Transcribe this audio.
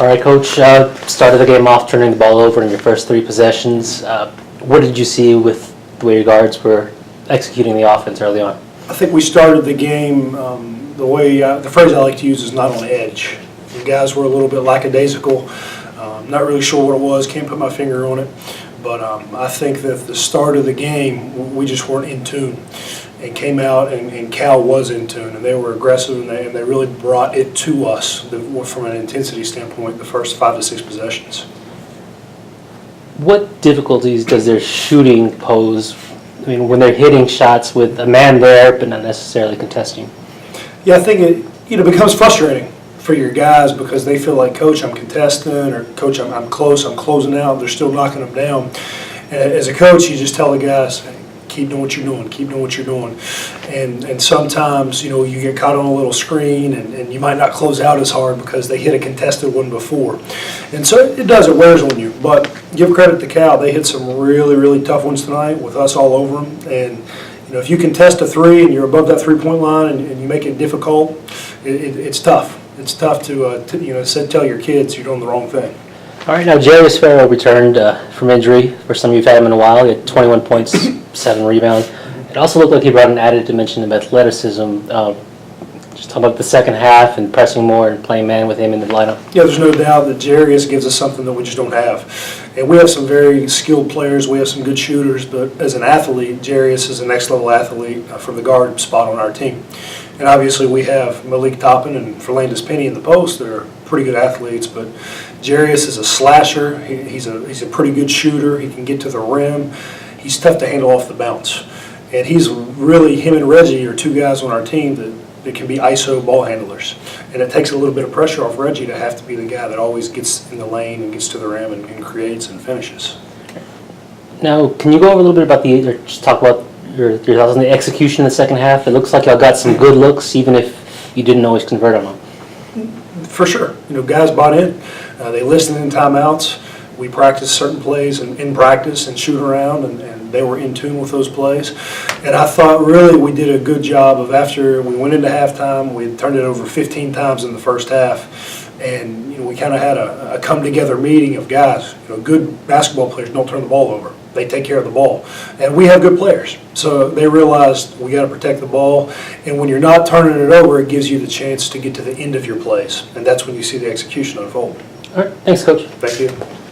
All right, Coach. Started the game off turning the ball over in your first 3 possessions. What did you see with the way your guards were executing the offense early on? I think we started the game the way the phrase I like to use is not on edge. The guys were a little bit lackadaisical. Not really sure what it was. Can't put my finger on it. But I think that at the start of the game, we just weren't in tune. And came out, and Cal was in tune, and they were aggressive, and they really brought it to us from an intensity standpoint the first 5 to 6 possessions. What difficulties does their shooting pose? I mean, when they're hitting shots with a man there but not necessarily contesting. Yeah, I think it becomes frustrating for your guys because they feel like, Coach, I'm contesting, or Coach, I'm close, I'm closing out. They're still knocking them down. And as a coach, you just tell the guys, hey, keep doing what you're doing, keep doing what you're doing. And sometimes, you get caught on a little screen and you might not close out as hard because they hit a contested one before. And so it wears on you. But give credit to Cal. They hit some really, really tough ones tonight with us all over them. And, if you contest a 3 and you're above that 3-point line and you make it difficult, it's tough. It's tough to tell your kids you're doing the wrong thing. All right, now Jarius Farrell returned from injury. First time you've had him in a while. He had 21 points, 7 rebounds. It also looked like he brought an added dimension of athleticism. Just talking about the second half and pressing more and playing man with him in the lineup. Yeah, there's no doubt that Jarius gives us something that we just don't have. And we have some very skilled players. We have some good shooters. But as an athlete, Jarius is a next-level athlete from the guard spot on our team. And obviously we have Malik Toppin and Ferlandis Penny in the post that are pretty good athletes. But Jarius is a slasher. He's a pretty good shooter. He can get to the rim. He's tough to handle off the bounce. And he's really, him and Reggie are 2 guys on our team that can be ISO ball handlers. And it takes a little bit of pressure off Reggie to have to be the guy that always gets in the lane and gets to the rim and creates and finishes. Now, can you go over a little bit about just talk about your thoughts on the execution in the second half? It looks like y'all got some good looks, even if you didn't always convert on them. For sure. Guys bought in. They listened in timeouts. We practiced certain plays in practice and shoot around, and they were in tune with those plays. And I thought really we did a good job of, after we went into halftime, we had turned it over 15 times in the first half. And we kind of had a come-together meeting of guys. Good basketball players don't turn the ball over. They take care of the ball. And we have good players. So they realized we got to protect the ball. And when you're not turning it over, it gives you the chance to get to the end of your plays. And that's when you see the execution unfold. All right. Thanks, Coach. Thank you.